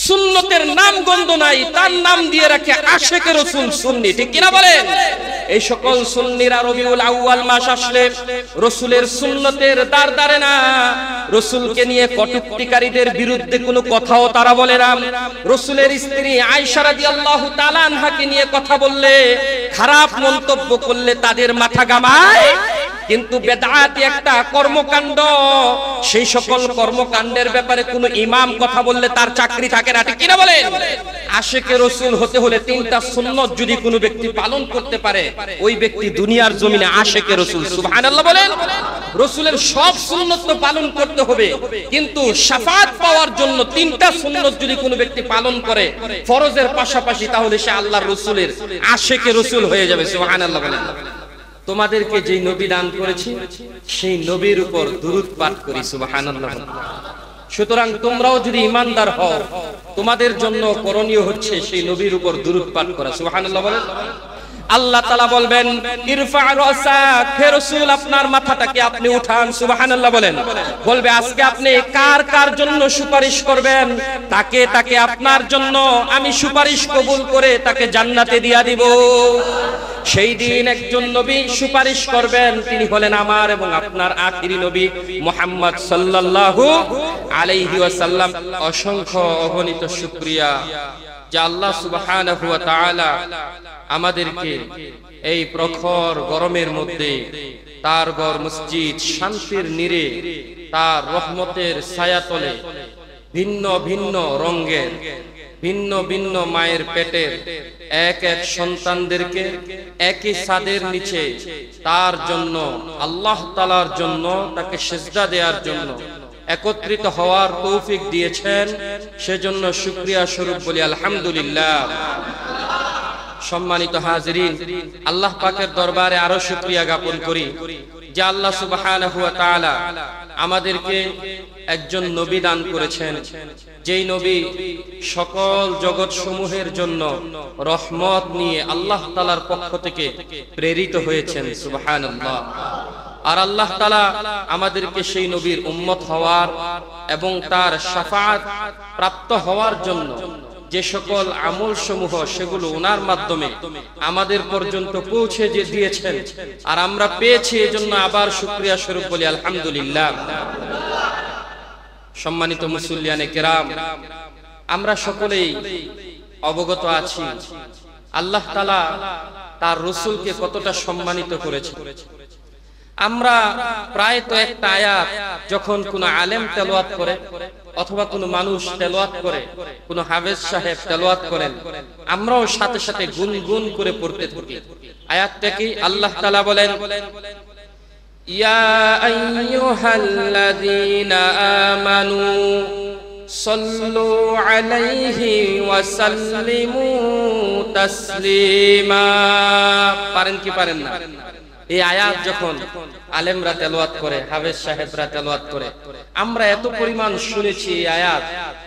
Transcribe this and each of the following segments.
সুন্নতের নাম গন্ধ নাই, তার নাম দিয়ে রাখে আশিকে রাসূল সুন্নি। ঠিক কিনা বলেন? এই সকল সুন্নিরা রবিউল আউয়াল মাস আসলে রাসূলের সুন্নতের দ্বার দ্বারে না, রাসূলকে নিয়ে কটূক্তিকারীদের বিরুদ্ধে কোনো কথাও তারা বলে না। রাসূলের স্ত্রী আয়েশা রাদিয়াল্লাহু তাআলা আনহাকে নিয়ে কথা বললে, খারাপ মন্তব্য করলে তাদের মাথা ঘামায়। কিন্তু বেদাতি একটা কর্মকাণ্ড, সেই সকল কর্মকাণ্ডের ব্যাপারে কোন ইমাম কথা বললে তার চাকরি থাকে না। ঠিক কিনা বলেন? আশিকে রাসূল হতে হলে তিনটা সুন্নাত যদি কোনো ব্যক্তি পালন করতে পারে, ওই ব্যক্তি দুনিয়ার জমিনে আশিকে রাসূল। সুবহানাল্লাহ বলেন। রাসূলের সব সুন্নাত তো পালন করতে হবে, কিন্তু শাফাআত পাওয়ার জন্য তিনটা সুন্নাত যদি কোনো ব্যক্তি পালন করে ফরজের পাশাপাশি, তাহলে সে আল্লাহর রাসূলের আশিকে রাসূল হয়ে যাবে। সুবহানাল্লাহ বলেন। তোমাদেরকে যে নবী দান করেছি সেই নবীর উপর দুরূদ পাঠ করি। সুবহানাল্লাহ। সুতরাং তোমরাও যদি ঈমানদার হও, তোমাদের জন্য করণীয় হচ্ছে সেই নবীর উপর দুরূদ পাঠ করা। সুবহানাল্লাহ বলেন। আল্লাহ তাআলা বলবেন, ইরফা রাসাক, হে রাসূল আপনার মাথাটাকে আপনি উঠান। সুবহানাল্লাহ বলেন। বলবে, আজকে আপনি কার কার জন্য সুপারিশ করবেন? তাকে তাকে আপনার জন্য আমি সুপারিশ কবুল করে তাকে জান্নাতে দিয়া দিব। সেই দিন একজন নবী সুপারিশ করবেন, তিনি হলেন আমার এবং আপনার আখিরি নবী মুহাম্মদ সাল্লাল্লাহু আলাইহি ওয়াসাল্লাম। অসংখ্য অগণিত শুকরিয়া যে আল্লাহ সুবহানাহু ওয়া তাআলা আমাদেরকে এই প্রখর গরমের মধ্যে তার ঘর মসজিদ শান্তির নীড়ে তার রহমতের ছায়াতলে ভিন্ন ভিন্ন রঙের ভিন্ন ভিন্ন মায়ের পেটের এক এক সন্তানদেরকে একই ছাদের নিচে তার জন্য, আল্লাহ তাআলার জন্য, তাকে সিজদা দেওয়ার জন্য একত্রিত হওয়ার তৌফিক দিয়েছেন। সেজন্য শুকরিয়া স্বরূপ বলি আলহামদুলিল্লাহ। সম্মানিত হাজিরিন, আল্লাহ পাকের দরবারে আরো শুকরিয়া জ্ঞাপন করি যে আল্লাহ সুবহানাহু ওয়া তাআলা আমাদেরকে একজন নবী দান করেছেন, যেই নবী সকল জগৎ সমূহের জন্য রহমত নিয়ে আল্লাহ তাআলার পক্ষ থেকে প্রেরিত হয়েছেন। সুবহানাল্লাহ। আর আল্লাহ তাআলা আমাদেরকে সেই নবীর উম্মত হওয়ার এবং তার শাফাআত প্রাপ্ত হওয়ার জন্য যে সকল আমল সমূহ সেগুলো ওনার মাধ্যমে আমাদের পর্যন্ত পৌঁছে দিয়েছেন, আর আমরা পেয়েছি, এজন্য আবার শুকরিয়া স্বরূপ বলি আলহামদুলিল্লাহ। সম্মানিত মুসল্লিয়ানে কেরাম, আমরা সকলেই অবগত আছি আল্লাহ তাআলা তার রাসূলকে কতটা সম্মানিত করেছে। আমরা প্রায় তো একটা আয়াত যখন কোন আলেম তেলাওয়াত করে অথবা কোন মানুষ তেলাওয়াত করে, কোন হাফেজ সাহেব তেলাওয়াত করেন, আমরাও সাথে সাথে গুনগুন করে পড়তে থাকি। আয়াতটা কি? আল্লাহ তাআলা বলেন, ইয়া আইয়ুহাল্লাযীনা আমানু সাল্লু আলাইহি ওয়া সাল্লিমু তাসলিমা। পারেন কি পারেন না? এই আয়াত যখন আলেমরা তেলাওয়াত করে, হাফেজ সাহেবরা তেলাওয়াত করে, আমরা এত পরিমাণ শুনেছি। এই আয়াত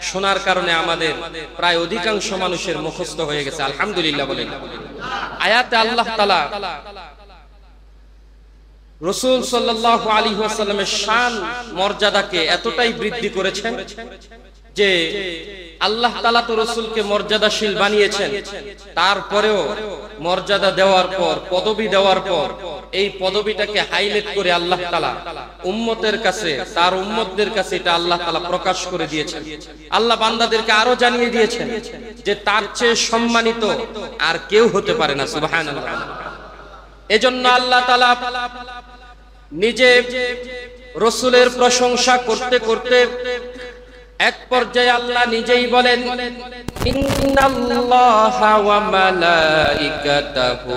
শোনার কারণে আমাদের প্রায় অধিকাংশ মানুষের মুখস্থ হয়ে গেছে। আলহামদুলিল্লাহ বলেন। আয়াতে আল্লাহ তাআলা রাসূল সাল্লাল্লাহু আলাইহি ওয়াসাল্লামের শান মর্যাদাকে এতটাই বৃদ্ধি করেছেন যে আল্লাহ তাআলা তো রাসূলকে মর্যাদাশীল বানিয়েছেন, তারপরেও মর্যাদা দেওয়ার পর, পদবি দেওয়ার পর, এই পদবিটাকে হাইলাইট করে আল্লাহ তাআলা উম্মতের কাছে, তার উম্মতদের কাছে এটা আল্লাহ তাআলা প্রকাশ করে দিয়েছেন। আল্লাহ বান্দাদেরকে আরো জানিয়ে দিয়েছেন যে তার চেয়ে সম্মানিত আর কেউ হতে পারে না। সুবহানাল্লাহ। এজন্য আল্লাহ তাআলা নিজে রাসূলের প্রশংসা করতে করতে এক পর্যায়ে আল্লাহ নিজেই বলেন, ইন্নাল্লাহা ওয়া মালাইকাতাহু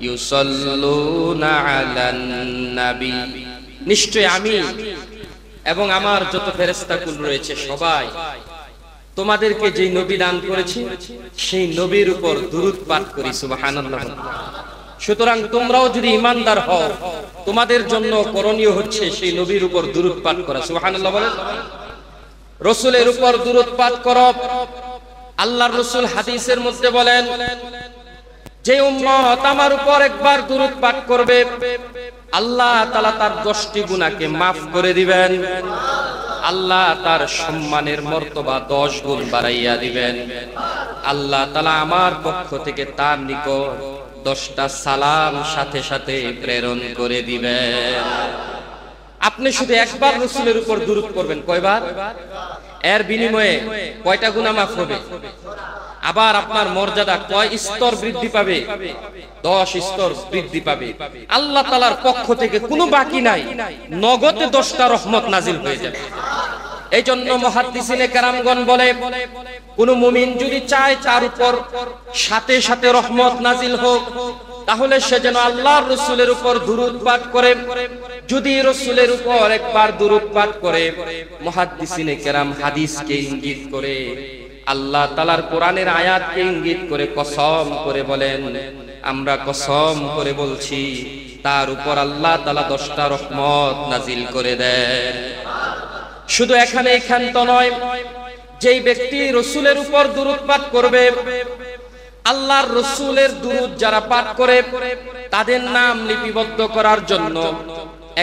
ইউসাল্লুনা আলান নবী। নিশ্চয় আমি এবং আমার যত ফেরেশতাকুল রয়েছে সবাই তোমাদেরকে যেই নবী দান করেছি সেই নবীর উপর দুরূদ পাঠ করি। সুবহানাল্লাহ। সুতরাং তোমরাও যদি ঈমানদার হও, তোমাদের জন্য করণীয় হচ্ছে সেই নবীর উপর দুরূদ পাঠ করা। সুবহানাল্লাহ বলেন। রাসূলের উপর দুরূদ পাঠ করো। আল্লাহর রাসূল হাদিসের মধ্যে বলেন, যে উম্মত আমার উপর একবার দুরূদ পাঠ করবে, আল্লাহ তাআলা তার 10টি গুনাহকে maaf করে দিবেন। আল্লাহ তার সম্মানের মর্তবা 10 গুণ বাড়াইয়া দিবেন। আল্লাহ তাআলা আমার পক্ষ থেকে তার নিকট 10টা সালাম সাথে সাথে প্রেরণ করে দিবেন। আপনি শুধু একবার রাসূলের উপর দুরূদ করবেন। কয়বার? এর বিনিময়ে কয়টা গুনাহ মাফ হবে? আবার আপনার মর্যাদা কয় স্তর বৃদ্ধি পাবে? 10 স্তর বৃদ্ধি পাবে। আল্লাহ তাআলার পক্ষ থেকে কোনো বাকি নাই, নগদে 10টা রহমত নাজিল হয়ে যাবে। এই জন্য মুহাদ্দিসিনে কেরামগণ বলে, কোন মুমিন যদি চায় তার উপর সাথে সাথে রহমত নাজিল হোক, তাহলে সে যেন আল্লাহর রাসূলের উপর দুরূদ পাঠ করে। যদি রাসূলের উপর একবার দুরূদ পাঠ করে, মুহাদ্দিসিনে কেরাম হাদিসকে ইঙ্গিত করে, আল্লাহ তাআলার কোরআনের আয়াতকে ইঙ্গিত করে কসম করে বলেন, আমরা কসম করে বলছি তার উপর আল্লাহ তাআলা 10টা রহমত নাজিল করে দেন। শুধু এখানে ক্ষান্ত নয়, যেই ব্যক্তি রাসূলের উপর দুরূদ পাঠ করবে, আল্লাহর রাসূলের দুরূদ যারা পাঠ করে তাদের নাম লিপিবদ্ধ করার জন্য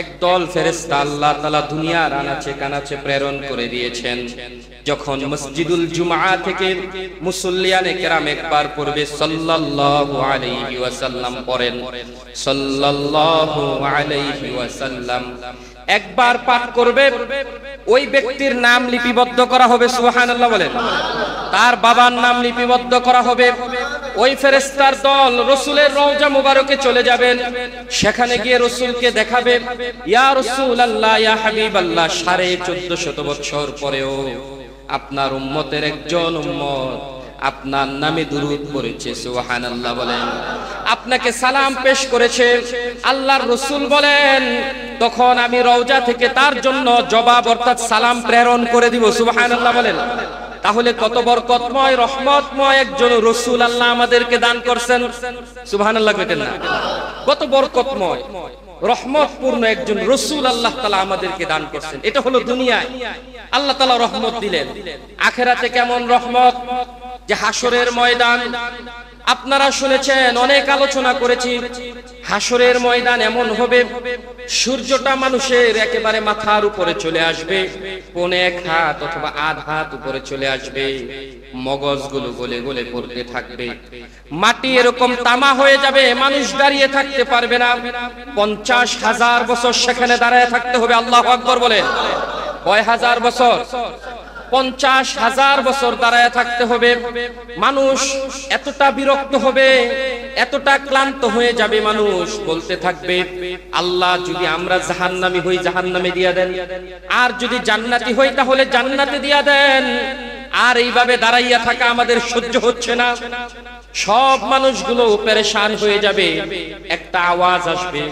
একদল ফেরেশতা আল্লাহ তাআলা দুনিয়ার আনাচে কানাচে প্রেরণ করে দিয়েছেন। যখন মসজিদুল জুমআ থেকে মুসল্লিয়ানে কেরাম একবার পড়বে সাল্লাল্লাহু আলাইহি ওয়াসাল্লাম পড়েন, সাল্লাল্লাহু আলাইহি ওয়াসাল্লাম একবার পাঠ করবে, ওই ব্যক্তির নাম লিপিবদ্ধ করা হবে। সুবহানাল্লাহ বলেন। তার বাবার নাম লিপিবদ্ধ করা হবে। ওই ফেরেশতার দল রাসূলের রওজা মুবারকে চলে যাবেন, সেখানে গিয়ে রাসূলকে দেখাবে, ইয়া রাসূলুল্লাহ, ইয়া হাবিবাল্লাহ, 1450 বছর পরেও আপনার উম্মতের একজন উম্মত আপনার নামে দুরূদ পড়েছে। সুবহানাল্লাহ বলেন। আপনাকে সালাম পেশ করেছে। আল্লাহর রাসূল বলেন, তখন আমি রওজা থেকে তার জন্য জবাব অর্থাৎ সালাম প্রেরণ করে দিব। সুবহানাল্লাহ বলেন। তাহলে কত বরকতময় রহমতময় একজন রাসূল আল্লাহ আমাদেরকে দান করছেন। সুবহানাল্লাহ কইতেন না? কত বরকতময় রহমতপূর্ণ একজন রাসূল আল্লাহ তাআলা আমাদেরকে দান করছেন। এটা হলো দুনিয়ায় আল্লাহ তাআলা রহমত দিলেন। আখিরাতে কেমন রহমত? যে হাসরের ময়দান আপনারা শুনেছেন, অনেক আলোচনা করেছি। হাসরের ময়দান এমন হবে, সূর্যটা মানুষের একেবারে মাথার উপরে চলে আসবে, পৌনে 1 হাত অথবা আধ হাত উপরে চলে আসবে, মগজগুলো গলে গলে পড়তে থাকবে, মাটি এরকম তামা হয়ে যাবে, মানুষ দাঁড়িয়ে থাকতে পারবে না। 50,000 বছর সেখানে দাঁড়ায় থাকতে হবে। আল্লাহু আকবার বলেন। কয় হাজার বছর? 50,000 বছর দাঁড়ায় থাকতে হবে। মানুষ এতটা বিরক্ত হবে, এতটা ক্লান্ত হয়ে যাবে, মানুষ বলতে থাকবে, আল্লাহ যদি আমরা জাহান্নামী হই জাহান্নামে দিয়া দেন, আর যদি জান্নাতি হই তাহলে জান্নাতে দিয়া দেন। আর এইভাবে দাঁড়াইয়া থাকা আমাদের সহ্য হচ্ছে না। সব মানুষগুলো পেরেশান হয়ে যাবে। একটা আওয়াজ আসবে,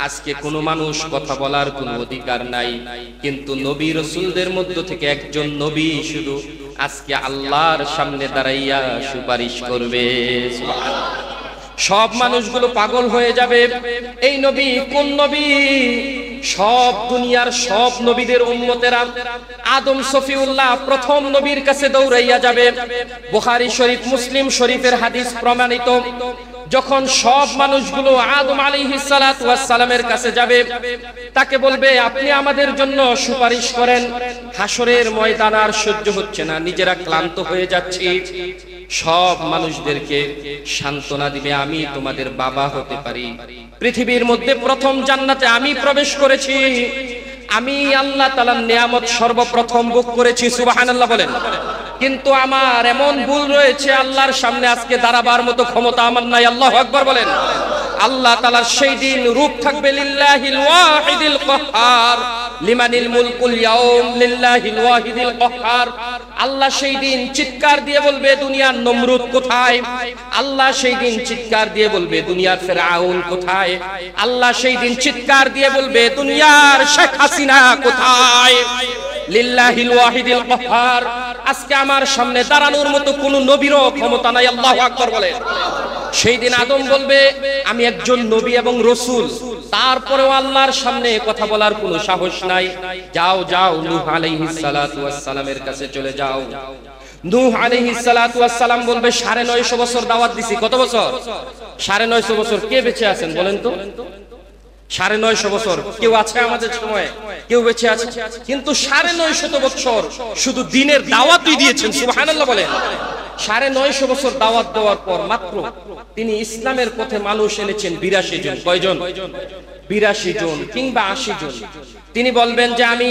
আজকে কোনো মানুষ কথা বলার কোনো অধিকার নাই, কিন্তু নবী রাসূলদের মধ্য থেকে একজন নবী শুধু আজকে আল্লাহর সামনে দাঁড়াইয়া সুপারিশ করবে। সুবহানাল্লাহ। সব মানুষগুলো পাগল হয়ে যাবে। এই নবী কোন নবী? সব দুনিয়ার সব নবীদের উম্মতেরা আদম সফিউল্লাহ প্রথম নবীর কাছে দৌড়াইয়া যাবে। বুখারী শরীফ, মুসলিম শরীফের হাদিস প্রমাণিত। যখন সব মানুষগুলো আদম আলাইহিস সালাতু ওয়াস সালামের কাছে যাবে, তাকে বলবে, আপনি আমাদের জন্য সুপারিশ করেন। হাসরের ময়দান আর সহ্য হচ্ছে না, নিজেরা ক্লান্ত হয়ে যাচ্ছি। সব মানুষদেরকে সান্ত্বনা দিবে, আমি তোমাদের বাবা হতে পারি, পৃথিবীর মধ্যে প্রথম জান্নাতে আমি প্রবেশ করেছি, আমি আল্লাহ তাআলার নিয়ামত সর্বপ্রথম ভোগ করেছি। সুবহানাল্লাহ বলেন। কিন্তু আমার এমন ভুল রয়েছে, আল্লাহর সামনে আজকে দাঁড়াবার মতো ক্ষমতা আমার নাই। আল্লাহু আকবার বলেন। আল্লাহ তাআলার সেই দিন রূপ থাকবে লিল্লাহিল ওয়াহিদিল কাহ্হার, লিমানিল মুলকুল ইয়াউম লিল্লাহিল ওয়াহিদিল কাহ্হার। আল্লাহ সেই দিন চিৎকার দিয়ে বলবে, দুনিয়ার নমরুদ কোথায়? আল্লাহ সেই দিন চিৎকার দিয়ে বলবে, দুনিয়ার ফিরআউন কোথায়? আল্লাহ সেই দিন চিৎকার দিয়ে বলবে, দুনিয়ার শেখ হাসিনা কোথায়? লিল্লাহিল ওয়াহিদিল কাহ্হার। আজকে আমার সামনে দাঁড়ানোর মতো কোনো নবীরও ক্ষমতা নাই। আল্লাহু আকবার বলেন। সেই দিন আদম বলবে, আমি একজন নবী এবং রাসূল, তারপরেও আল্লাহর সামনে কথা বলার কোনো সাহস নাই। যাও যাও, নূহ আলাইহিস সালাতু ওয়াস সালামের কাছে চলে যাও। নূহ আলাইহিস সালাতু ওয়াস সালাম বলবে, 950 বছর দাওয়াত দিছি। কত বছর? 950 বছর। কে বেঁচে আছেন বলেন তো? 950 বছর কেউ আছে আমাদের সময়ে, কেউ বেঁচে আছে, কিন্তু 950 বছর শুধু দিনের দাওয়াতই দিয়েছেন। সুবহানাল্লাহ বলেন। 950 বছর দাওয়াত দেওয়ার পর মাত্র তিনি ইসলামের পথে মানুষ এনেছেন 82 জন। কয়জন? 82 জন কিংবা 80 জন। তিনি বলবেন যে আমি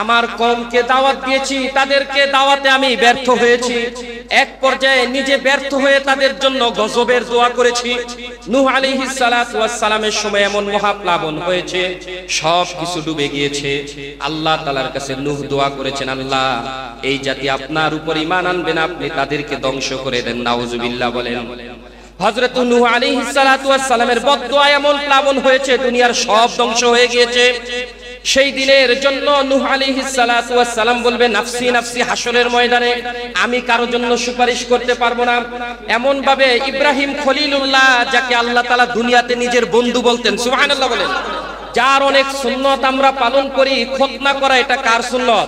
আমার কওমকে দাওয়াত দিয়েছি, তাদেরকে দাওয়াতে আমি ব্যর্থ হয়েছি। এক পর্যায়ে নিজে ব্যর্থ হয়ে তাদের জন্য গজবের দোয়া করেছি। নূহ আলাইহিস সালাতু ওয়াস সালামের সময় এমন মহাপ্লাবন হয়েছে, সব কিছু ডুবে গিয়েছে। আল্লাহ তাআলার কাছে নূহ দোয়া করেছেন, আল্লাহ এই জাতি আপনার উপর ঈমান আনবে না, আপনি তাদেরকে ধ্বংস করে দেন। নাউজুবিল্লাহ বলেন। হযরত নূহ আলাইহিস সালাতু ওয়াস সালামের বদদোয়া এমন প্লাবন হয়েছে, দুনিয়ার সব ধ্বংস হয়ে গিয়েছে। সেই দিনের জন্য নূহ আলাইহিস সালাতু ওয়াস সালাম বলবে, নাফসি নাফসি, হাসরের ময়দানে আমি কারো জন্য সুপারিশ করতে পারবো না। এমন ভাবে ইব্রাহিম খলিলুল্লাহ, যাকে আল্লাহ তাআলা দুনিয়াতে নিজের বন্ধু বলতেন, সুবহানাল্লাহ বলেন, যার অনেক সুন্নত আমরা পালন করি। খতনা করা এটা কার সুন্নত?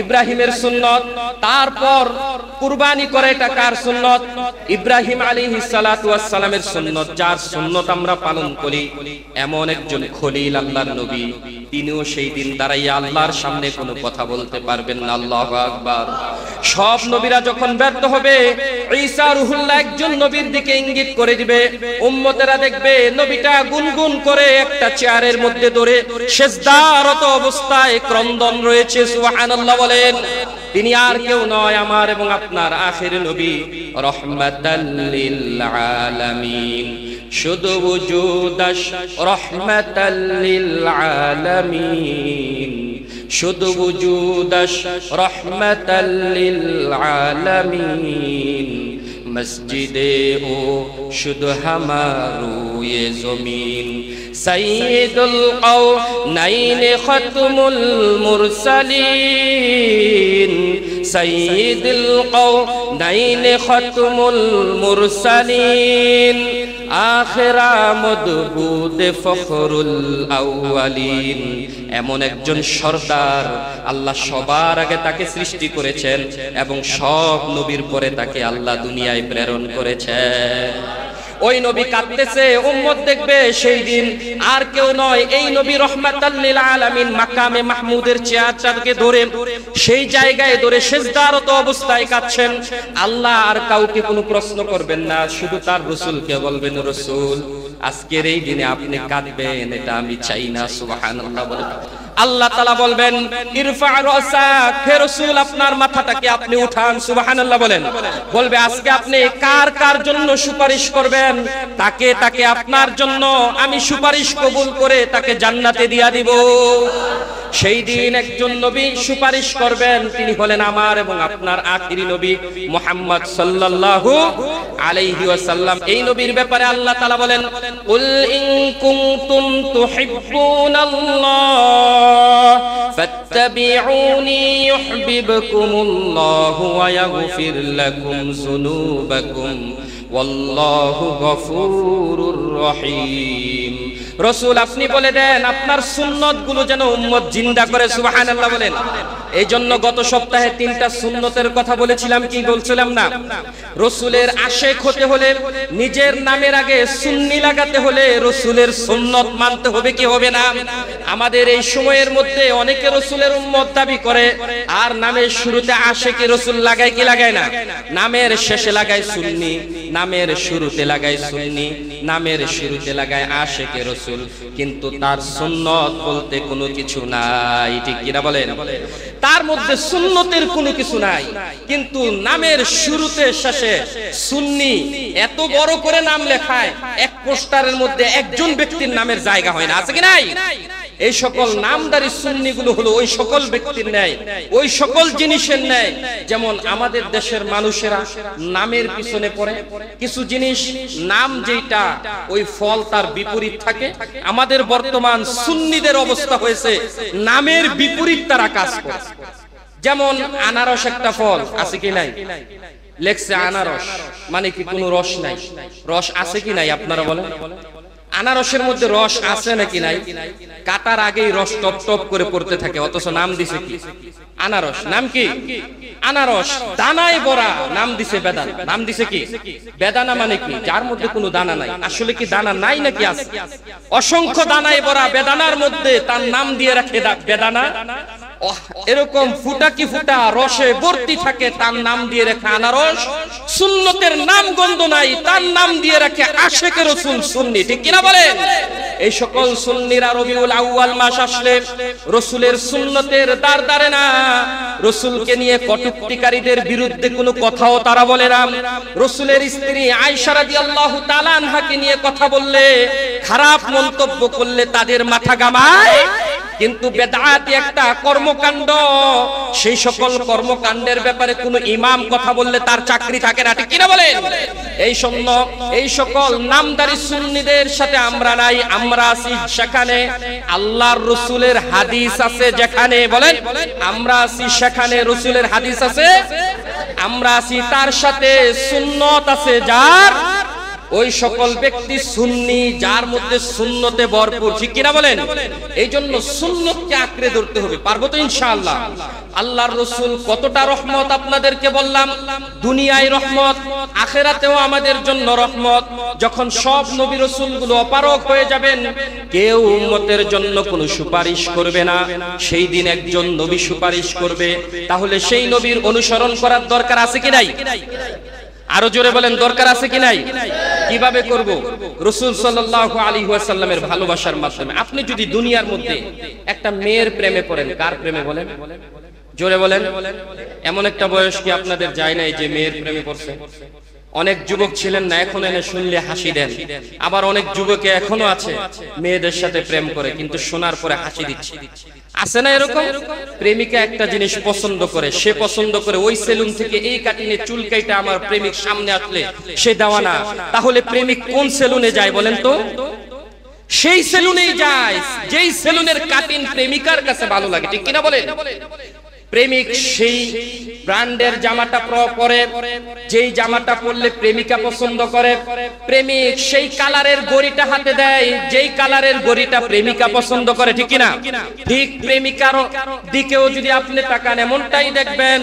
ইব্রাহিমের সুন্নত। তারপর কুরবানি করা এটা কার সুন্নত? ইব্রাহিম আলাইহিস সালাতু ওয়াস সালামের সুন্নত, যার সুন্নত আমরা পালন করি। এমন একজন খলিল আল্লাহর নবী, তিনিও সেই দিন দাঁড়াইয়া আল্লাহর সামনে কোনো কথা বলতে পারবেন না। আল্লাহু আকবার। সব নবীরা যখন ব্যর্থ হবে, ঈসা রুহুল্লাহ একজন নবীর দিকে ইঙ্গিত করে দিবে, উম্মতেরা দেখবে নবীটা গুনগুন করে একটা চেয়ারের মধ্যে ধরে সেজদারত অবস্থায় ক্রন্দন রয়েছে। সুবহানাল্লাহ বলেন। তিনি আর কেউ নয়, আমার এবং আপনার আখির নবী, রহমাতাল লিল আলামিন। শুধু ওজুদাস রহমাতাল লিল আলামিন, শুধু ওজুদাস রহমাতাল লিল আলামিন। মসজিদে ও শুধু হামারু ये জমিন। সৈয়দুল কওনাইন খতমুল মুরসালিন, সৈয়দুল কওনাইন খতমুল মুরসালিন। আখিরা মদবুদ ফখরুল আউয়ালিন। এমন একজন সরদার, আল্লাহ সবার আগে তাকে সৃষ্টি করেছেন এবং সব নবীর পরে তাকে আল্লাহ দুনিয়ায় প্রেরণ করেছেন। ওই নবী কাঁদতেছে, উম্মত দেখবে সেই দিন আর কেউ নয়, এই নবী রহমাতাল লিল আলামিন মাকামে মাহমুদের চেয়ারটাকে ধরে সেই জায়গায় ধরে সেজদারত অবস্থায় কাঁদছেন। আল্লাহ আর কাউকে কোনো প্রশ্ন করবেন না, শুধু তার রাসূলকে বলবেন, রাসূল আজকের এই দিনে আপনি কাঁদবেন, এটা আমি চাই না। সুবহানাল্লাহ বলেন। আল্লাহ তাআলা বলবেন, ইরফা রাসাক, হে রাসূল আপনার মাথাটাকে আপনি উঠান। সুবহানাল্লাহ বলেন। বলবে, আজকে আপনি কার কার জন্য সুপারিশ করবেন, তাকে তাকে আপনার জন্য আমি সুপারিশ কবুল করে তাকে জান্নাতে দিয়া দিব। সেই দিন একজন নবী সুপারিশ করবেন, তিনি হলেন আমার এবং আপনার আখিরি নবী মুহাম্মদ সাল্লাল্লাহু আলাইহি ওয়াসাল্লাম। এই নবীর ব্যাপারে আল্লাহ তাআলা বলেন, কুল ইন কুনতুম তুহিব্বুনাল্লাহ ফাত্তাবিউনি ইউহিব্বুকুমুল্লাহু ওয়া ইয়াগফির লাকুম যুনুবাকুম ওয়াল্লাহু গফুরুর রহিম। রাসূল আপনি বলে দেন আপনার সুন্নতগুলো যেন উম্মত জিন্দা করে। সুবহানাল্লাহ বলেন। এই জন্য গত সপ্তাহে 3টা সুন্নতের কথা বলেছিলাম, কি বলছিলাম না? রাসূলের আশিক হতে হলে, নিজের নামের আগে সুন্নি লাগাতে হলে রাসূলের সুন্নত মানতে হবে কি হবে না? আমাদের এই সময়ের মধ্যে অনেকে রাসূলের উম্মত দাবি করে, আর নামের শুরুতে আশিকি রাসূল লাগায় কি লাগায় না? নামের শেষে লাগায় সুন্নি, নামের শুরুতে লাগায় সুন্নি, নামের শুরুতে লাগায় আশিকি রাসূল, কিন্তু তার সুন্নত বলতে কোনো কিছু নাই। ঠিক কিনা বলেন? তার মধ্যে সুন্নতের কোনো কিছু নাই, কিন্তু নামের শুরুতে শেষে সুন্নি এত বড় করে নাম লেখায়, এক পোস্টারের মধ্যে একজন ব্যক্তির নামের জায়গা হয় না। আছে কি নাই? এই সকল নামদারি সুন্নিগুলো হলো ওই সকল ব্যক্তির ন্যায়, ওই সকল জিনিসের ন্যায়। যেমন আমাদের দেশের মানুষেরা নামের পিছনে পড়ে, কিছু জিনিস নাম যেটা ওই ফল তার বিপরীত থাকে। আমাদের বর্তমান সুন্নিদের অবস্থা হয়েছে নামের বিপরীত তারা কাজ করে। যেমন আনারস একটা ফল, আছে কি নাই? লেখছে আনারস, মানে কি কোনো রস নাই? রস আছে কি নাই আপনারা বলেন? আনারসের মধ্যে রস আছে নাকি নাই? কাটার আগেই রস টপ টপ করে পড়তে থাকে, অথচ নাম দিছে কি? আনারস। নাম কি? আনারস। দানায় ভরা, নাম দিছে বেদানা। নাম দিছে কি? বেদানা মানে কি? যার মধ্যে কোনো দানা নাই। আসলে কি দানা নাই নাকি আছে? অসংখ্য দানায় ভরা বেদানার মধ্যে তার নাম দিয়ে রাখে বেদানা। এরকম ফুটা কি ফুটা রসে ভর্তি থাকে, তার নাম দিয়ে রাখে আনারস। সুন্নতের নাম গন্ধ নাই, তার নাম দিয়ে রাখে আশেকে রাসূল সুন্নি। ঠিক কিনা বলেন? এই সকল সুন্নিরা রবিউল আউয়াল মাস আসলে রাসূলের সুন্নতের দ্বার দ্বারে না, রাসূলকে নিয়ে কটূক্তিকারীদের বিরুদ্ধে কোনো কথাও তারা বলে না। রাসূলের স্ত্রী আয়েশা রাদিয়াল্লাহু তাআলা আনহাকে নিয়ে কথা বললে, খারাপ মন্তব্য করলে তাদের মাথা ঘামায়। কিন্তু বেদাতি একটা কর্মকাণ্ড, সেই সকল কর্মকাণ্ডের ব্যাপারে কোন ইমাম কথা বললে তার চাকরি থাকে না। ঠিক কিনা বলেন? এই সকল নামদারি সুন্নিদের সাথে আমরা নাই। আমরা আছি সেখানে আল্লাহর রাসূলের হাদিস আছে যেখানে, বলেন আমরা আছি সেখানে রাসূলের হাদিস আছে। আমরা আছি তার সাথে সুন্নত আছে যার, ওই সকল ব্যক্তি সুন্নি যার মধ্যে সুন্নতে ভরপুর। ঠিক কিনা বলেন? এই জন্য সুন্নতকে আঁকড়ে ধরতে হবে। পারবো তো ইনশাআল্লাহ? আল্লাহর রাসূল কতটা রহমত আপনাদেরকে বললাম। দুনিয়ায় রহমত, আখিরাতেও আমাদের জন্য রহমত। যখন সব নবী রাসূলগুলো অপারগ হয়ে যাবেন, কেউ উম্মতের জন্য কোনো সুপারিশ করবে না, সেই দিন একজন নবী সুপারিশ করবে। তাহলে সেই নবীর অনুসরণ করার দরকার আছে কি নাই? আরো জোরে বলেন, দরকার আছে কি নাই? কিভাবে করব? রাসূল সাল্লাল্লাহু আলাইহি ওয়াসাল্লামের ভালোবাসার মাধ্যমে। আপনি যদি দুনিয়ার মধ্যে একটা মেয়ের প্রেমে পড়েন, কার প্রেমে বলেন? জোরে বলেন। এমন একটা বয়স কি আপনাদের যায় নাই যে মেয়ের প্রেমে পড়ছে? অনেক যুবক ছিলেন না, এখন এনে শুনলে হাসি দেন। আবার অনেক যুবকে এখনো আছে মেয়েদের সাথে প্রেম করে, কিন্তু শোনার পরে হাসি দিচ্ছে। আছে না এরকম? প্রেমিকা একটা জিনিস পছন্দ করে, সে পছন্দ করে ওই সেলুন থেকে এই কাটিনে চুল কাইটা আমার প্রেমিক সামনে আসলে সে দেওয়া না। তাহলে প্রেমিক কোন সেলুনে যায় বলেন তো? সেই সেলুনেই যায় যেই সেলুনের কাটিন প্রেমিকার কাছে ভালো লাগে। ঠিক কিনা বলেন? প্রেমিক সেই ব্র্যান্ডের জামাটা পরে, যেই জামাটা পরলে প্রেমিকা পছন্দ করে। প্রেমিক সেই কালারের গড়িটা হাতে দেয়, যেই কালারের গড়িটা প্রেমিকা পছন্দ করে। ঠিক কিনা? ঠিক প্রেমিকার দিকেও যদি আপনি তাকান, এমনটাই দেখবেন।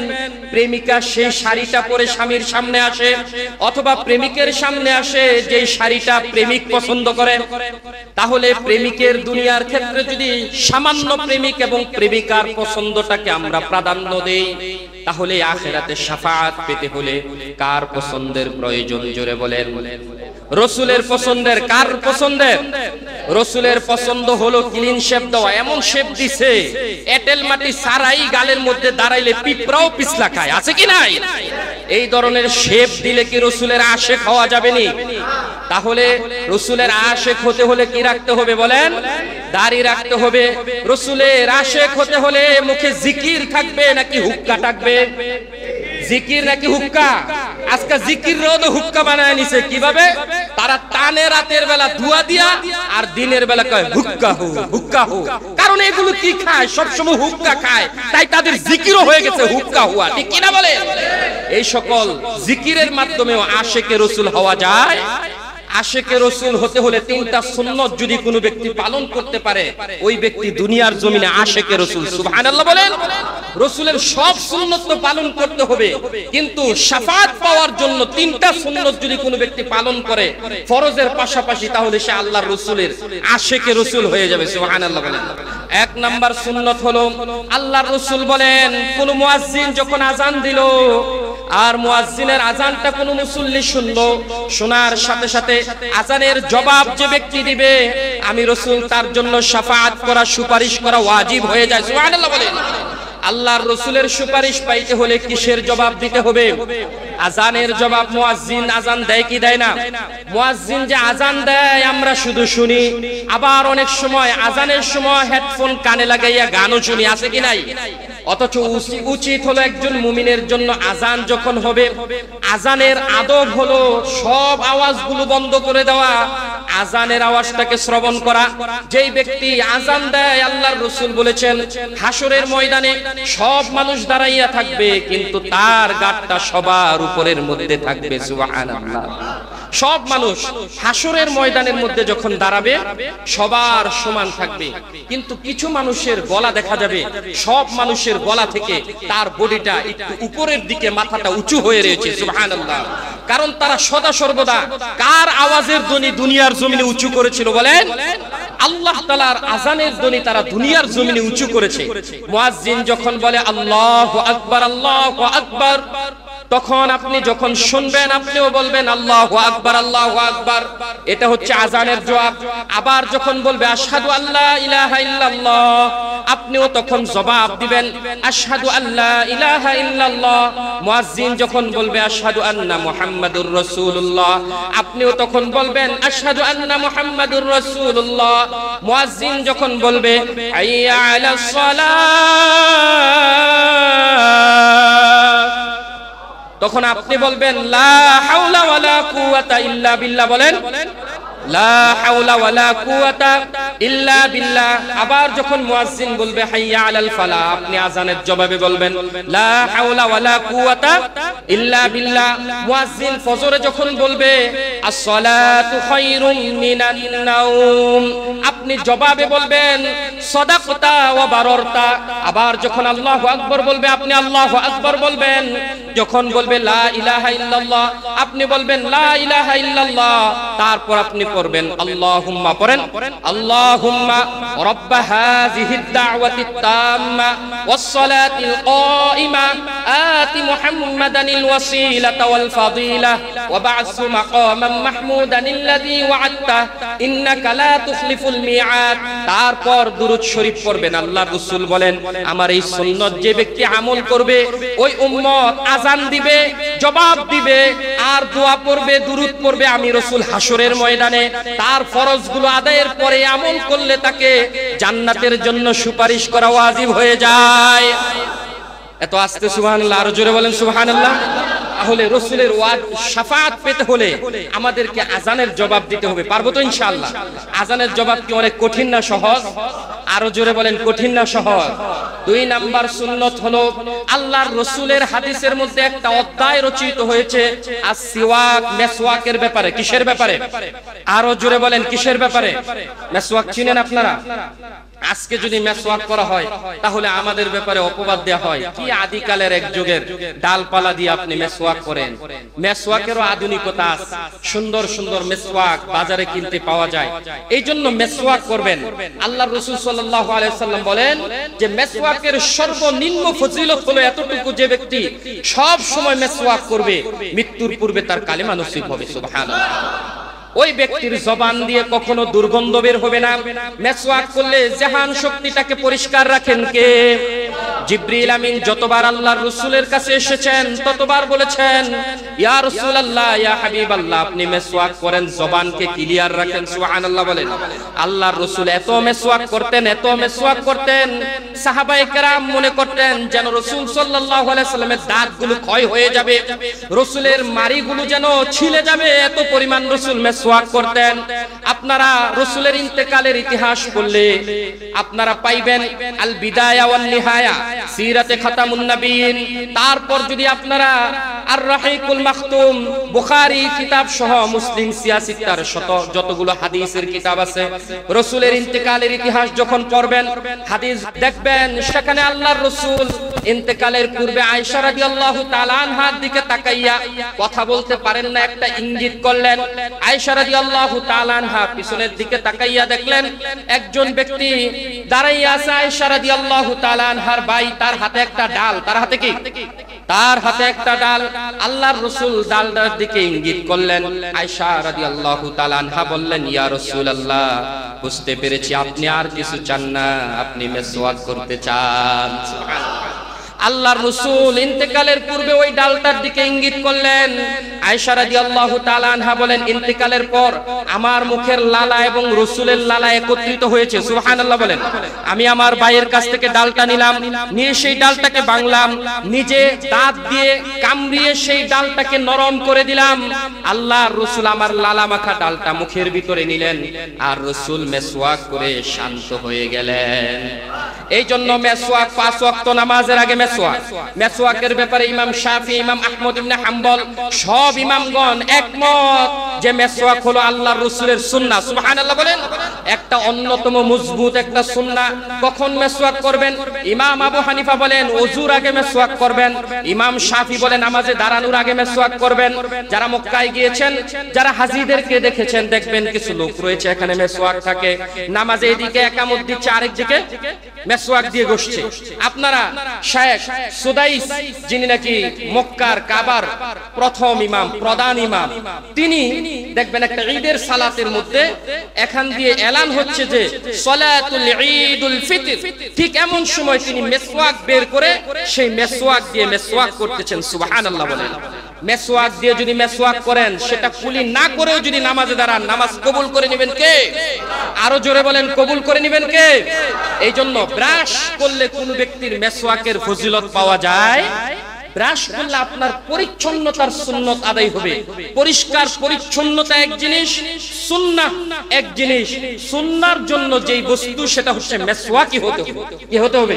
প্রেমিকা সেই শাড়িটা পরে স্বামীর সামনে আসে, অথবা প্রেমিকের সামনে আসে যেই শাড়িটা প্রেমিক পছন্দ করে। তাহলে প্রেমিকের দুনিয়ার ক্ষেত্রে যদি সামান্য প্রেমিক এবং প্রেমিকার পছন্দটাকে আমরা প্রাধান্য দেই, তাহলে আখিরাতে শাফাআত পেতে হলে কার পছন্দের প্রয়োজন? জোরে বলেন। রাসূলের পছন্দের। কার পছন্দের? রাসূলের পছন্দ হলো ক্লিন শেপ দেওয়া। এমন শেপ দিছে এঁটেল মাটি সারাই গালের মধ্যে দাঁড়াইলে পিঁপড়াও পিছলা খায়। আছে কি নাই? এই ধরনের শেপ দিলে কি রাসূলের আশিক হওয়া যাবে নি? তাহলে রাসূলের আশিক হতে হলে কি রাখতে হবে বলেন? দাড়ি রাখতে হবে। রাসূলের আশিক হতে হলে মুখে জিকির থাকবে নাকি হুক্কা থাকবে? জিকির নাকি হুক্কা? আজকে জিকির রোদ হুক্কা বানায় নিছে। কিভাবে? তারা টানে রাতের বেলা ধোয়া দিয়া, আর দিনের বেলা কয় হুক্কা হু হুক্কা হু। কারণ এগুলো কি খায়? সবসময় হুক্কা খায়, তাই তাদের জিকিরও হয়ে গেছে হুক্কা হুয়া। ঠিক কিনা বলে? এই সকল জিকিরের মাধ্যমেও আশিকে রাসূল হওয়া যায়। আশিকে রাসূল হতে হলে তিনটা সুন্নাত যদি কোনো ব্যক্তি পালন করতে পারে, ওই ব্যক্তি দুনিয়ার জমিনে আশিকে রাসূল। সুবহানাল্লাহ বলেন। রাসূলের সব সুন্নাত তো পালন করতে হবে, কিন্তু শাফাআত পাওয়ার জন্য তিনটা সুন্নাত যদি কোনো ব্যক্তি পালন করে ফরজের পাশাপাশি, তাহলে সে আল্লাহর রাসূলের আশিকে রাসূল হয়ে যাবে। সুবহানাল্লাহ বলেন। এক নাম্বার সুন্নাত হলো, আল্লাহর রাসূল বলেন, কোন মুয়াজ্জিন যখন আযান দিল, আর মুয়াজ্জিনের আযানটা কোন মুসল্লি শুনলো, শোনার সাথে সাথে আযানের জবাব যে ব্যক্তি দিবে, আমি রাসূল তার জন্য শাফাআত করা, সুপারিশ করা ওয়াজিব হয়ে যায়। সুবহানাল্লাহ বলেন। আল্লাহর রাসূলের সুপারিশ পাইতে হলে কিসের জবাব দিতে হবে? আযানের জবাব। মুয়াজ্জিন আযান দেয় কি দেয় না? মুয়াজ্জিন যে আযান দেয় আমরা শুধু শুনি, আবার অনেক সময় আযানের সময় হেডফোন কানে লাগাইয়া গানও শুনি। আছে কি নাই? অথচ উচিত হলো একজন মুমিনের জন্য আযান যখন হবে, আযানের আদব হলো সব আওয়াজগুলো বন্ধ করে দেওয়া, আযানের আওয়াজটাকে শ্রবণ করা। যেই ব্যক্তি আযান দেয়, আল্লাহর রাসূল বলেছেন হাসরের ময়দানে সব মানুষ দাঁড়াইয়া থাকবে, কিন্তু তার গাটটা সবার উপরের মধ্যে থাকবে। সুবহানাল্লাহ। সব মানুষ হাসরের ময়দানের মধ্যে যখন দাঁড়াবে সবার সমান থাকবে, কিন্তু কিছু মানুষের গলা দেখা যাবে, সব মানুষের গলা থেকে তার বডিটা একটু উপরের দিকে, মাথাটা উঁচু হয়ে রয়েছে। সুবহানাল্লাহ। কারণ তারা সদা সর্বদা কার আওয়াজের ধ্বনি দুনিয়ার জমিনে উঁচু করেছিল বলেন? আল্লাহ তাআলার আযানের ধ্বনি তারা দুনিয়ার জমিনে উঁচু করেছে। মুয়াজ্জিন যখন বলে আল্লাহু আকবার, আল্লাহু আকবার, তখন আপনি যখন শুনবেন আপনিও বলবেন আল্লাহু আকবার, আল্লাহু আকবার। এটা হচ্ছে আযানের জবাব। আবার যখন বলবে আশহাদু আল্লা ইলাহা ইল্লাল্লাহ, আপনিও তখন জবাব দিবেন আশহাদু আল্লা ইলাহা ইল্লাল্লাহ। মুয়াজ্জিন যখন বলবে আশহাদু আন্না মুহাম্মাদুর রাসূলুল্লাহ, আপনিও তখন বলবেন আশহাদু আন্না মুহাম্মাদুর রাসূলুল্লাহ। মুয়াজ্জিন যখন বলবে হাইয়া আলাস সালাহ, তখন আপনি বলবেন লা হাওলা ওয়ালা কুওয়াতা ইল্লা বিল্লাহ। বলেন লা হাওলা ওয়ালা কুওয়াতা ইল্লা বিল্লাহ। আবার যখন মুয়াজ্জিন বলবে হাইয়া আলাল ফালাহ, আপনি আযানের জবাবে বলবেন লা হাওলা ওয়ালা কুওয়াতা ইল্লা বিল্লাহ। মুয়াজ্জিন ফজরে যখন বলবে আসসালাতু খায়রুম মিনান নাওম, আপনি জবাবে বলবেন সাদাকতা ওয়া বাররতা। আবার যখন আল্লাহু আকবার বলবে আপনি আল্লাহু আকবার বলবেন। যখন বলবে লা ইলাহা ইল্লাল্লাহ, আপনি বলবেন লা ইলাহা ইল্লাল্লাহ। তারপর আপনি পড়বেন আল্লাহুম্মা, পড়েন আল্লাহুম্মা রাব্বা হাযিহিদ দাওয়াতিত তাম্মা ওয়াস সালাতিল কাইমা আতি মুহাম্মাদানিল ওয়াসিলাতা ওয়াল ফাদিলা ওয়া বা'সু মাকামান মাহমুদানিল্লাযী ওয়া'আদতা ইন্নাকা লা তুখলিফুল মিআদ। তারপর দুরূদ শরীফ পড়বেন। আল্লাহর রাসূল বলেন আমার এই সুন্নাত যে ব্যক্তি আমল করবে ওই উম্মত আযান দিবে, জবাব দিবে, আর দোয়া পড়বে, দুরূদ পড়বে। আমি রাসূল হাসরের ময়দানে তার ফরজগুলো আদায়ের পরে আমল করলে তাকে জান্নাতের জন্য সুপারিশ করা ওয়াজিব হয়ে যায়। এত আস্তে সুবহানাল্লাহ, আরো জোরে বলেন সুবহানাল্লাহ। তাহলে রাসূলের শাফাআত পেতে হলে আমাদেরকে আযানের জবাব দিতে হবে। পারবো তো ইনশাআল্লাহ? আযানের জবাব কি অনেক কঠিন না সহজ? আরো জোরে বলেন কঠিন না সহজ? 2 নাম্বার সুন্নাত হলো আল্লাহর রাসূলের হাদিসের মধ্যে একটা অধ্যায় রচিত হয়েছে as-সিওয়াক, মেসওয়াকের ব্যাপারে। কিসের ব্যাপারে? আরো জোরে বলেন কিসের ব্যাপারে? মেসওয়াক চিনেন আপনারা? আজকে যদি মেসওয়াক করা হয় তাহলে আমাদের ব্যাপারে অপবাদ দেয়া হয় কি আদিকালের এক যুগের ডালপালা দিয়ে আপনি মেসওয়াক করেন। মেসওয়াকেরও আধুনিকতা আছে, সুন্দর সুন্দর মেসওয়াক বাজারে কিনতে পাওয়া যায়। এই জন্য মেসওয়াক করবেন। আল্লাহর রাসূল সাল্লাল্লাহু আলাইহি ওয়াসাল্লাম বলেন যে মেসওয়াকের সর্বনিম্ন ফজিলত হলো এতটুকু, যে ব্যক্তি সব সময় মেসওয়াক করবে মৃত্যুর পূর্বে তার কালেমা নসিব হবে। সুবহানাল্লাহ। ওই ব্যক্তির জবান দিয়ে কখনো দুর্গন্ধ বের হবে না। মেসওয়াক করলে জাহান শক্তিটাকে পরিষ্কার রাখেন কে? জিবরিল আমিন যতবার আল্লাহর রাসূলের কাছে এসেছেন ততবার বলেছেন ইয়া রাসূলুল্লাহ, ইয়া হাবিবাল্লাহ, আপনি মেসওয়াক করেন, জবানকে ক্লিয়ার রাখেন। সুবহানাল্লাহ বলেন। আল্লাহর রাসূল এত মেসওয়াক করতেন, এত মেসওয়াক করতেন, সাহাবায়ে কেরাম মনে করতেন যেন রাসূল সাল্লাল্লাহু আলাইহি সাল্লামের দাঁতগুলো ক্ষয় হয়ে যাবে, রাসূলের মাড়িগুলো যেন ছিলে যাবে, এত পরিমাণ রাসূল মেসওয়াক করতেন। আপনারা রাসূলের ইন্তেকালের ইতিহাস পড়লে আপনারা পাইবেন আল বিদায়া ওয়ান নিহায়া, সিরাতে খাতামুন নবীন। তারপর যদি আপনারা আর রাহিকুল মাখতুম, বুখারী কিতাব সহ মুসলিম সিয়াসিত্তার যতগুলো হাদিসের কিতাব আছে, রাসূলের ইন্তেকালের ইতিহাস যখন পড়বেন হাদিস দেখবেন সেখানে আল্লাহর রাসূল ইন্তেকালের পূর্বে আয়েশা রাদিয়াল্লাহু তাআলা আনহার দিকে তাকাইয়া কথা বলতে পারেন না, একটা ইঙ্গিত করলেন। আয়েশা রাদিয়াল্লাহু তাআলা আনহা পিছনের দিকে তাকাইয়া দেখলেন একজন ব্যক্তি দাঁড়াইয়া আছে। আয়েশা রাদিয়াল্লাহু তাআলা আনহার ভাই, তার হাতে একটা ডাল। তার হাতে কি? তার হাতে একটা ডাল। আল্লাহর রাসূল ডালটার দিকে ইঙ্গিত করলেন। আয়েশা রাদিয়াল্লাহু তাআলা আনহা বললেন ইয়া রাসূলুল্লাহ, বুঝতে পেরেছি আপনি আর কিছু চান না, আপনি মেসওয়াক করতে চান। সুবহানাল্লাহ। আল্লাহর রাসূল ইন্তেকালের পূর্বে ওই ডালটার দিকে ইঙ্গিত করলেন। আয়েশা রাদিয়াল্লাহু তাআলা আনহা বলেন ইন্তেকালের পর আমার মুখের লালা এবং রাসূলের লালা একত্রিত হয়েছে। সুবহানাল্লাহ বলেন। আমি আমার ভাইয়ের কাছ থেকে ডালটা নিলাম, নিয়ে সেই ডালটাকে ভাঙলাম, নিজে দাঁত দিয়ে কামড়িয়ে সেই ডালটাকে নরম করে দিলাম। আল্লাহর রাসূল আমার লালা মাখা ডালটা মুখের ভিতরে নিলেন আর রাসূল মেসওয়াক করে শান্ত হয়ে গেলেন। এই জন্য মেসওয়াক 5 ওয়াক্ত নামাজের আগে মেসওয়াক। মেসওয়াকের ব্যাপারে ইমাম শাফি, ইমাম আহমদ ইবনে হাম্বল সব ইমামগণ একমত যে মেসওয়াক হলো আল্লাহর রাসূলের সুন্নাহ। সুবহানাল্লাহ বলেন। একটা অন্যতম মজবুত একটা সুন্নাহ। কখন মেসওয়াক করবেন? ইমাম আবু হানিফা বলেন ওযুর আগে মেসওয়াক করবেন, ইমাম শাফি বলেন নামাজে দাঁড়ানোর আগে মেসওয়াক করবেন। যারা মক্কায় গিয়েছেন, যারা হাজীদেরকে দেখেছেন, দেখবেন কিছু লোক রয়েছে এখানে মেসওয়াক থাকে, নামাজে এদিকে একামত দিচ্ছে, আরেক দিকে মেসওয়াক দিয়ে বসছে। আপনারা শায়েখ সুদাইস, যিনি নাকি মক্কার কাবার প্রথম ইমাম, প্রধান ইমাম, তিনি দেখবেন একটা ঈদের সালাতের মধ্যে এখান দিয়ে এলান হচ্ছে যে সালাতুল ঈদুল ফিতর, ঠিক এমন সময় তিনি মেসওয়াক বের করে সেই মেসওয়াক দিয়ে মেসওয়াক করতেছেন। সুবহানাল্লাহ বলেন। মেসওয়াক দিয়ে যদি মেসওয়াক করেন, সেটা কুলি না করেও যদি নামাজে দাঁড়ান, নামাজ কবুল করে নেবেন কে? আরো জোরে বলেন, কবুল করে নেবেন কে? এই জন্য ব্রাশ করলে কোন ব্যক্তির মেসওয়াকের ফজিলত পাওয়া যায়। ব্রাশ করলে আপনার পরিচ্ছন্নতার সুন্নত আদায় হবে। পরিষ্কার পরিচ্ছন্নতা এক জিনিস, সুন্নাহ এক জিনিস। সুন্নাহর জন্য যেই বস্তু সেটা হচ্ছে মেসওয়াকই হতে হবে। কি হতে হবে?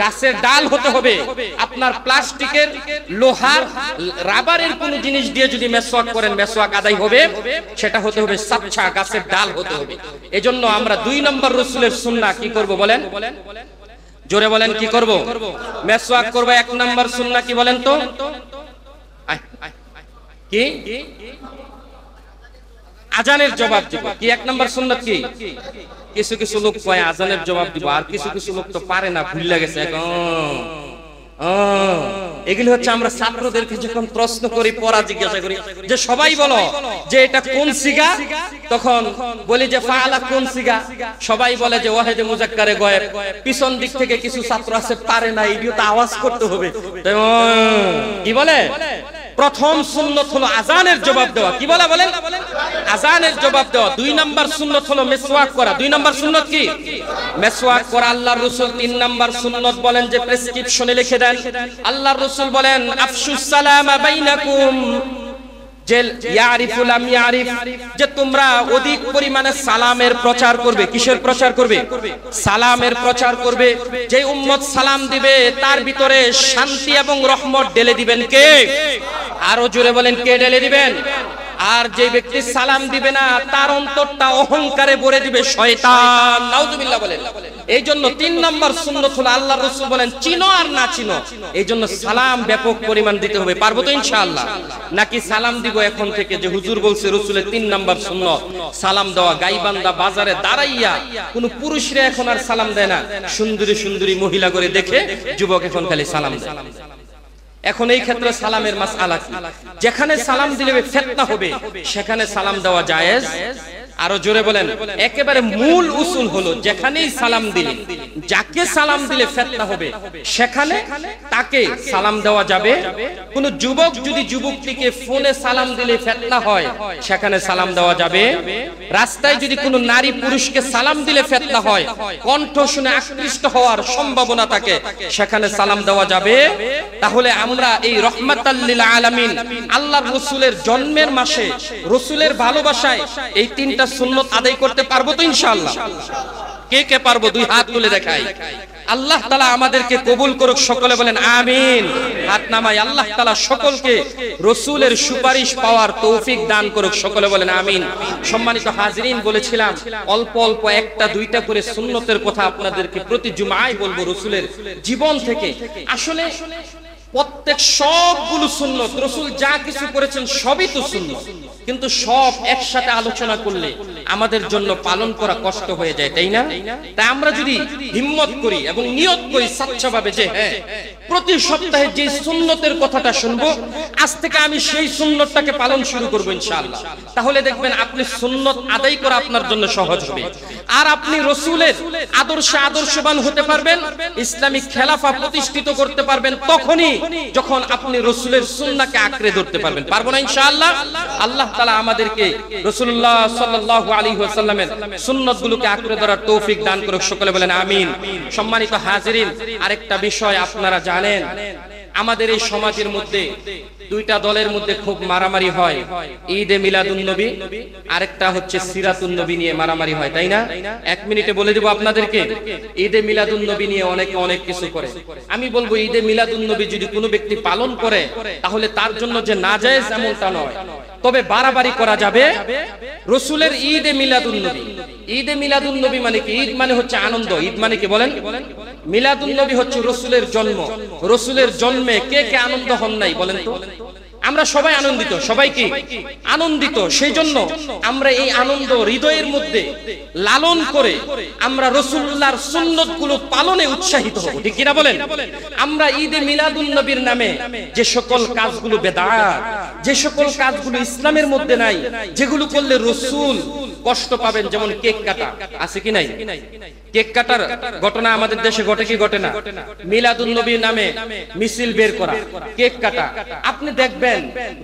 গাছের ডাল হতে হবে। আপনার প্লাস্টিকের, লোহার, রাবারের কোন জিনিস দিয়ে যদি মেসওয়াক করেন, মেসওয়াক আদায় হবে, সেটা হতে হবে সাচ্চা গাছের ডাল হতে হবে। এজন্য আমরা 2 নম্বর রাসূলের সুন্নাহ কি করব বলেন? জোরে বলেন, কি করব? মেসওয়াক করব। 1 নাম্বার সুন্নাহ কি বলেন তো? কি? আজানের জবাব দিব। কি 1 নাম্বার সুন্নাত কি? কিছু কিছু লোক কয় আজানের জবাব দিব, আর কিছু কিছু লোক তো পারে না, ভুলে গেছে। এগুলি হচ্ছে আমরা ছাত্রদেরকে যখন প্রশ্ন করি, পড়া জিজ্ঞাসা করি যে সবাই বলো যে এটা কোন সিগা, তখন বলি যে ফাআলা কোন সিগা, সবাই বলে যে ওয়াহিদে মুজাক্কারে গায়েব। পিছন দিক থেকে কিছু ছাত্র আছে পারে না, এগুলো তো আওয়াজ করতে হবে। কি বলে? প্রথম সুন্নত হলো আজানের জবাব দেওয়া। কি বলা বলেন? আজানের জবাব দেওয়া। 2 নাম্বার সুন্নত হলো মেসওয়াক করা। 2 নাম্বার সুন্নত কি? মেসওয়াক করা। আল্লাহর রাসূল 3 নাম্বার সুন্নত বলেন যে প্রেসক্রিপশনে লিখে দেন। আল্লাহর রাসূল বলেন আফশুস সালামা বাইনাকুম, যে ইয়ারিফু লাম ইয়ারিফ, যে তোমরা অধিক পরিমাণে সালামের প্রচার করবে। কিসের প্রচার করবে? সালামের প্রচার করবে। যে উম্মত সালাম দিবে তার ভিতরে শান্তি এবং রহমত ঢেলে দিবেন কে? আরো জোরে বলেন, কে ঢেলে দিবেন? আর যে ব্যক্তি সালাম দিবে না, তার অন্তরটা অহংকারে ভরে দিবে শয়তান। নাউজুবিল্লাহ বলেন। এই জন্য 3 নম্বর সুন্নত হলো আল্লাহর রাসূল বলেন চিনো আর না চিনো, এই জন্য সালাম ব্যাপক পরিমাণ দিতে হবে। পারবো তো ইনশাআল্লাহ? নাকি সালাম দিব এখন থেকে যে হুজুর বলছে রাসূলের 3 নম্বর সুন্নত সালাম দেওয়া? গাইবান্ধা বাজারে দাঁড়াইয়া কোন পুরুষরা এখন আর সালাম দেয় না, সুন্দরী সুন্দরী মহিলা করে দেখে যুবক এখন খালি সালাম দেয়। এখন এই ক্ষেত্রে সালামের মাসআলা কি? যেখানে সালাম দিলে ফিতনা হবে সেখানে সালাম দেওয়া জায়েজ। আরো জোরে বলেন। একেবারে মূল উসুল হলো যেখানেই সালাম দিলে, যাকে সালাম দিলে ফিতনা হবে সেখানে তাকে সালাম দেওয়া যাবে। কোন যুবক যদি যুবকটিকে ফোনে সালাম দিলে ফিতনা হয় সেখানে সালাম দেওয়া যাবে। রাস্তায় যদি কোনো নারী পুরুষকে সালাম দিলে ফিতনা হয়, কণ্ঠ শুনে আকৃষ্ট হওয়ার সম্ভাবনা থাকে, সেখানে সালাম দেওয়া যাবে। তাহলে আমরা এই রহমাতাল লিল আলামিন আল্লাহর রাসূলের জন্মের মাসে রাসূলের ভালোবাসায় এই 3টা সুন্নত আদায় করতে পারবো তো ইনশাআল্লাহ? কে কে পারবো? 2 হাত তুলে দেখাই। আল্লাহ তাআলা আমাদেরকে কবুল করুক, সকলে বলেন আমিন। হাত নামাই। আল্লাহ তাআলা সকলকে রাসূলের সুপারিশ পাওয়ার তৌফিক দান করুক, সকলে বলেন আমিন। সম্মানিত হাজিরিন, বলেছিলাম অল্প অল্প 1টা 2টা করে সুন্নতের কথা আপনাদেরকে প্রতি জুমায় বলবো রাসূলের জীবন থেকে। আসলে প্রত্যেক সবগুলো সুন্নত, রাসূল যা কিছু করেছেন সবই তো সুন্নত, কিন্তু সব একসাথে আলোচনা করলে আমাদের জন্য পালন করা কষ্ট হয়ে যায়, তাই না? তাই আমরা যদি হিম্মত করি এবং নিয়ত করি স্বচ্ছভাবে যে হ্যাঁ প্রতি সপ্তাহে যে সুন্নতের কথাটা শুনবো, আজ থেকে আমি সেই সুন্নতটাকে পালন শুরু করবো ইনশাআল্লাহ, তাহলে দেখবেন আপনি সুন্নত আদায় করা আপনার জন্য সহজ হবে। আর আপনি রাসূলের আদর্শে আদর্শবান হতে পারবেন, ইসলামিক খেলাফা প্রতিষ্ঠিত করতে পারবেন তখনই যখন আপনি রাসূলের সুন্নাহকে আঁকড়ে ধরতে পারবেন। পারবো না ইনশাআল্লাহ? আল্লাহ তাআলা আমাদেরকে রাসূলুল্লাহ সাল্লাল্লাহু আলাইহি ওয়াসাল্লামের সুন্নাতগুলোকে আঁকড়ে ধরার তৌফিক দান করুক, সকলে বলেন আমিন। সম্মানিত হাজিরিন, আরেকটা বিষয় আপনারা জানেন, আমাদের এই সমাজের মধ্যে দুইটা দলের মধ্যে খুব মারামারি হয়, ঈদে মিলাদুন নবী, আরেকটা হচ্ছে সিরাতুন নবী নিয়ে মারামারি হয়, তাই না? 1 মিনিটে বলে দেব আপনাদেরকে। ঈদে মিলাদুন নবী নিয়ে অনেকে অনেক কিছু করে। আমি বলবো ঈদে মিলাদুন নবী যদি কোনো ব্যক্তি পালন করে তাহলে তার জন্য যে নাজায়েজ এমনটা নয়, তবে বাড়াবাড়ি করা যাবে। রাসূলের ঈদে মিলাদুন নবী, ঈদে মিলাদুন নবী মানে কি? ঈদ মানে হচ্ছে আনন্দ। ঈদ মানে কি বলেন? মিলাদুন নবী হচ্ছে রাসূলের জন্ম। রাসূলের জন্মে কে কে আনন্দ হন নাই বলেন তো? আমরা সবাই আনন্দিত, সবাই কি আনন্দিত? সেই জন্য আমরা এই আনন্দ হৃদয়ের মধ্যে লালন করে আমরা রাসূলুল্লাহর সুন্নতগুলো পালনে উৎসাহিত হব, ঠিক কি না বলেন? আমরা ঈদে মিলাদুন নবীর নামে যে সকল কাজগুলো বেদাত, যে সকল কাজগুলো ইসলামের মধ্যে নাই, যেগুলো করলে রাসূল কষ্ট পাবেন, যেমন কেক কাটা, আছে কি নাই? কেক কাটার ঘটনা আমাদের দেশে ঘটে কি ঘটে না? মিলাদুন নবীর নামে মিছিল বের করা, কেক কাটা। আপনি দেখবেন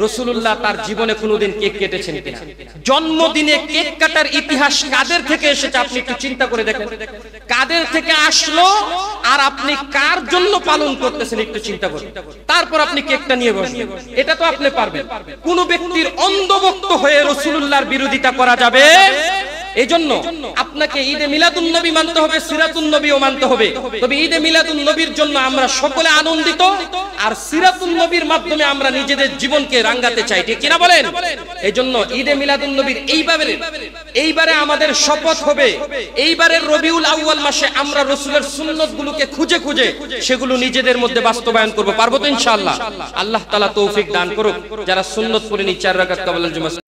রাসূলুল্লাহ তার জীবনে কোনোদিন কেক কেটেছেন কিনা? জন্মদিনে কেক কাটার ইতিহাস কাদের থেকে এসেছে আপনি একটু চিন্তা করে দেখেন। কাদের থেকে আসলো আর আপনি কার জন্য পালন করতেছেন একটু চিন্তা করুন। তারপর আপনি কেকটা নিয়ে বসবেন, এটা তো আপনি পারবেন। কোন ব্যক্তির অন্ধভক্ত হয়ে রাসূলুল্লাহর বিরোধিতা করা যাবে? এজন্য আপনাকে ঈদে মিলাদুন নবী মানতে হবে, সিরাতুন নবীও মানতে হবে। তবে ঈদে মিলাদুন নবীর জন্য আমরা সকলে আনন্দিত, আর সিরাতুন নবীর মাধ্যমে আমরা নিজেদের জীবনকে রাঙ্গাতে চাই, ঠিক কিনা বলেন? এজন্য ঈদে মিলাদুন নবীর এইবারে আমাদের শপথ হবে, এইবারের রবিউল আউয়াল মাসে আমরা রাসূলের সুন্নতগুলোকে খুঁজে খুঁজে সেগুলো নিজেদের মধ্যে বাস্তবায়ন করব। পারবো তো ইনশাআল্লাহ? আল্লাহ তাআলা তৌফিক দান করুক। যারা সুন্নত পড়েনি 4 রাকাত ক্বাবলাল জুমা